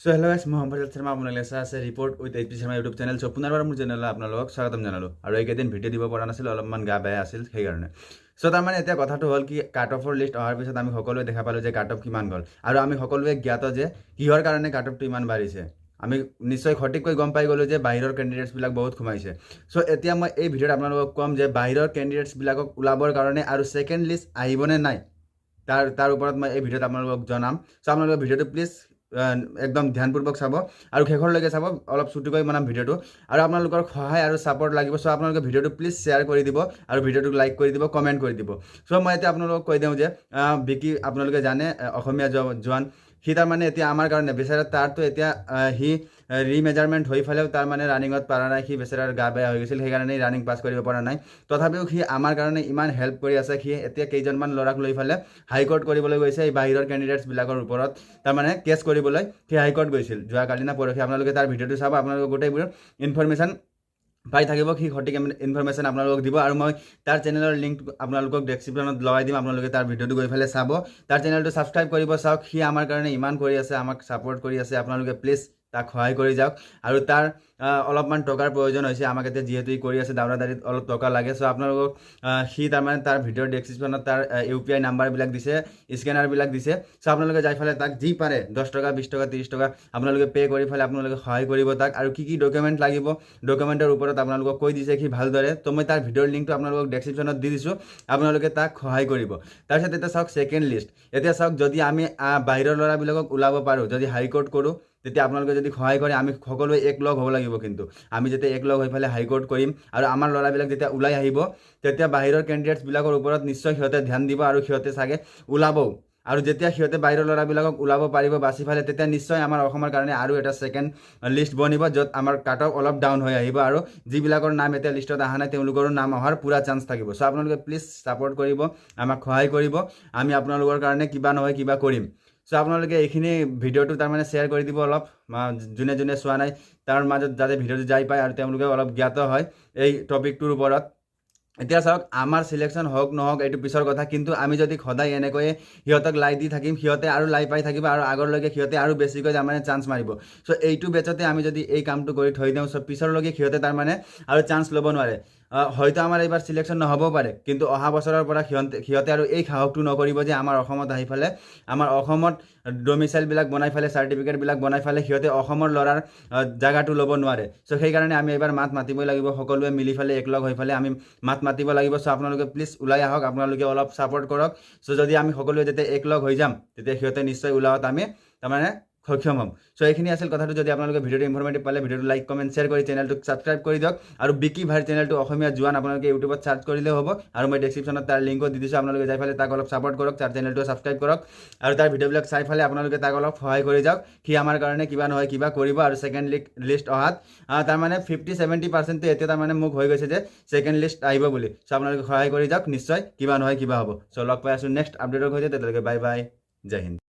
So hello গাইছ মই সম্পৰ্ক শৰ্মা আপোনালোকে চাই আছে report with H P Sharma YouTube channel. So পুনৰবাৰ মোৰ চেনেলত আপোনালোকক স্বাগতম জনালোঁ। আৰু এইকেইদিন ভিডিঅ' দিব পৰা নাছিল, অলপমান গা বেয়া আছিল সেইকাৰণে। সো তাৰমানে এতিয়া কথাটো হ'ল কি, কাট অফৰ লিষ্ট অহাৰ পিছত আমি সকলোৱে দেখা পালোঁ যে কাট অফ কিমান গ'ল, আৰু আমি সকলোৱে জ্ঞাত যে কিহৰ কাৰণে কাট অফটো ইমান বাঢ়িছে। আমি নিশ্চয় সঠিককৈ গম পাই গ'লোঁ যে বাহিৰৰ কেণ্ডিডেটছবিলাক বহুত সোমাইছে। চ' এতিয়া মই এই ভিডিঅ'ত আপোনালোকক ক'ম যে বাহিৰৰ কেণ্ডিডেটছবিলাকক ওলাবৰ কাৰণে আৰু ছেকেণ্ড লিষ্ট আহিবনে নাই, তাৰ ওপৰত মই এই ভিডিঅ'ত আপোনালোকক জনাম। চ' আপোনালোকে ভিডিঅ'টো প্লিজ একদম ধ্যানপূৰ্বক চাব আৰু শেষলৈকে চাব, অলপ চুটিকৈ বনাম ভিডিঅ'টো। আৰু আপোনালোকৰ সহায় আৰু ছাপৰ্ট লাগিব। চ' আপোনালোকে ভিডিঅ'টো প্লিজ শ্বেয়াৰ কৰি দিব আৰু ভিডিঅ'টোক লাইক কৰি দিব, কমেণ্ট কৰি দিব। চ' মই এতিয়া আপোনালোকক কৈ দিওঁ যে বিকি আপোনালোকে জানে অসমীয়া জোৱান, সি তাৰমানে এতিয়া আমাৰ কাৰণে বেচাৰা, তাৰতো এতিয়া সি ৰিমেজাৰমেণ্ট হৈ ফালেও তাৰমানে ৰানিঙত পৰা নাই। সি বেচাৰাৰ গা বেয়া হৈ গৈছিল, সেইকাৰণে ৰানিং পাছ কৰিব পৰা নাই। তথাপিও সি আমাৰ কাৰণে ইমান হেল্প কৰি আছে। সি এতিয়া কেইজনমান ল'ৰাক লৈ ফালে হাইকোৰ্ট কৰিবলৈ গৈছে এই বাহিৰৰ কেণ্ডিডেটছবিলাকৰ ওপৰত, তাৰমানে কেছ কৰিবলৈ সি হাইকোৰ্ট গৈছিল যোৱাকালি না পৰহি। আপোনালোকে তাৰ ভিডিঅ'টো চাব, আপোনালোকে গোটেইবোৰ ইনফৰমেশ্যন পাই থাকিব। সি সঠিক ইনফৰমেশ্যন আপোনালোকক দিব, আৰু মই তাৰ চেনেলৰ লিংক আপোনালোকক ডেছক্ৰিপশ্যনত লগাই দিম। আপোনালোকে তাৰ ভিডিঅ'টো গৈ পেলাই চাব, তাৰ চেনেলটো ছাবস্ক্ৰাইব কৰিব। চাওক, সি আমাৰ কাৰণে ইমান কৰি আছে, আমাক ছাপোৰ্ট কৰি আছে। আপোনালোকে প্লিজ তাক সহায় কৰি যাওক। আৰু তাৰ অলপমান টকাৰ প্ৰয়োজন হৈছে আমাক এতিয়া, যিহেতু ই কৰি আছে দাউৰাদাৰিত, অলপ টকা লাগে। চ' আপোনালোকক সি তাৰমানে তাৰ ভিডিঅ'ৰ ডেছক্ৰিপশ্যনত তাৰ UPI নাম্বাৰবিলাক দিছে, স্কেনাৰবিলাক দিছে। চ' আপোনালোকে যাই ফালে তাক যি পাৰে 10 টকা 20 টকা 30 টকা আপোনালোকে পে' কৰি ফালে আপোনালোকে সহায় কৰিব তাক। আৰু কি ডকুমেণ্ট লাগিব, ডকুমেণ্টৰ ওপৰত আপোনালোকক কৈ দিছে সি ভালদৰে। তো মই তাৰ ভিডিঅ'ৰ লিংকটো আপোনালোকক ডেছক্ৰিপশ্যনত দি দিছোঁ, আপোনালোকে তাক সহায় কৰিব। তাৰপিছত এতিয়া চাওক ছেকেণ্ড লিষ্ট। এতিয়া চাওক, যদি আমি বাহিৰৰ ল'ৰাবিলাকক ওলাব পাৰোঁ, যদি হাইকোৰ্ট কৰোঁ, তেতিয়া আপোনালোকে যদি সহায় কৰে, আমি সকলোৱে একলগ হ'ব লাগিব। কিন্তু আমি যেতিয়া একলগ হৈ পেলাই হাইকোৰ্ট কৰিম আৰু আমাৰ ল'ৰাবিলাক যেতিয়া ওলাই আহিব, তেতিয়া বাহিৰৰ কেণ্ডিডেটছবিলাকৰ ওপৰত নিশ্চয় সিহঁতে ধ্যান দিব আৰু সিহঁতে চাগে ওলাবও। আৰু যেতিয়া সিহঁতে বাহিৰৰ ল'ৰাবিলাকক ওলাব পাৰিব বাচি ফালে, তেতিয়া নিশ্চয় আমাৰ অসমৰ কাৰণে আৰু এটা ছেকেণ্ড লিষ্ট বনিব, য'ত আমাৰ কাট অফ অলপ ডাউন হৈ আহিব, আৰু যিবিলাকৰ নাম এতিয়া লিষ্টত অহা নাই তেওঁলোকৰো নাম অহাৰ পূৰা চান্স থাকিব। চ' আপোনালোকে প্লিজ ছাপোৰ্ট কৰিব, আমাক সহায় কৰিব। আমি আপোনালোকৰ কাৰণে কিবা নহয় কিবা কৰিম। চ' আপোনালোকে এইখিনি ভিডিঅ'টো তাৰমানে শ্বেয়াৰ কৰি দিব অলপ, যোনে যোনে চোৱা নাই তাৰ মাজত, যাতে ভিডিঅ'টো যাই পায় আৰু তেওঁলোকে অলপ জ্ঞাত হয় এই টপিকটোৰ ওপৰত। এতিয়া চাওক, আমাৰ চিলেকশ্যন হওক নহওক এইটো পিছৰ কথা, কিন্তু আমি যদি সদায় এনেকৈয়ে সিহঁতক লাই দি থাকিম, সিহঁতে আৰু লাই পাই থাকিব, আৰু আগলৈকে সিহঁতে আৰু বেছিকৈ তাৰমানে চান্স মাৰিব। চ' এইটো বেচতে আমি যদি এই কামটো কৰি থৈ দিওঁ, চ' পিছৰলৈকে সিহঁতে তাৰমানে আৰু চান্স ল'ব নোৱাৰে। হয়তো আমাৰ এইবাৰ চিলেকশ্যন নহ'বও পাৰে, কিন্তু অহা বছৰৰ পৰা সিহঁতে আৰু এই সাহসটো নকৰিব যে আমাৰ অসমত আহি ফালে, আমাৰ অসমত ডমিচাইলবিলাক বনাই ফালে, চাৰ্টিফিকেটবিলাক বনাই ফালে সিহঁতে অসমৰ ল'ৰাৰ জেগাটো ল'ব নোৱাৰে। চ' সেইকাৰণে আমি এইবাৰ মাত মাতিবই লাগিব, সকলোৱে মিলি ফালে একলগ হৈ ফালে আমি মাত মাতিব লাগিব। চ' আপোনালোকে প্লিজ ওলাই আহক, আপোনালোকে অলপ ছাপোৰ্ট কৰক। চ' যদি আমি সকলোৱে যেতিয়া একলগ হৈ যাম, তেতিয়া সিহঁতে নিশ্চয় ওলাওত আমি তাৰমানে সক্ষম হ'ম। চ' এইখিনি আছিল কথাটো। যদি আপোনালোকে ভিডিঅ'টো ইনফৰমেটিভ পালে, ভিডিঅ'টো লাইক কমেণ্ট শ্বেয়াৰ কৰি চেনেলটোক ছাবস্ক্ৰাইব কৰি দিয়ক। আৰু বিকি ভাইৰ চেনেলটো অসমীয়া জোৱান আপোনালোকে ইউটিউবত চাৰ্চ কৰিলেও হ'ব, আৰু মই ডেছক্ৰিপশ্যনত তাৰ লিংকো দি দিছোঁ। আপোনালোকে যাই ফালে তাক অলপ ছাপোৰ্ট কৰক, তাৰ চেনেলটো ছাবস্ক্ৰাইব কৰক, আৰু তাৰ ভিডিঅ'বিলাক চাই ফালে আপোনালোকে তাক অলপ সহায় কৰি যাওক। সি আমাৰ কাৰণে কিবা নহয় কিবা কৰিব। আৰু ছেকেণ্ড লিষ্ট অহাত তাৰমানে 50-70% এতিয়া তাৰমানে মোক হৈ গৈছে যে ছেকেণ্ড লিষ্ট আহিব বুলি। চ' আপোনালোকে সহায় কৰি যাওক, নিশ্চয় কিবা নহয় কিবা হ'ব। চ' লগ পাই আছোঁ নেক্সট আপডেটৰ সৈতে, তেতিয়ালৈকে বাই বাই, জয় হিন্দ।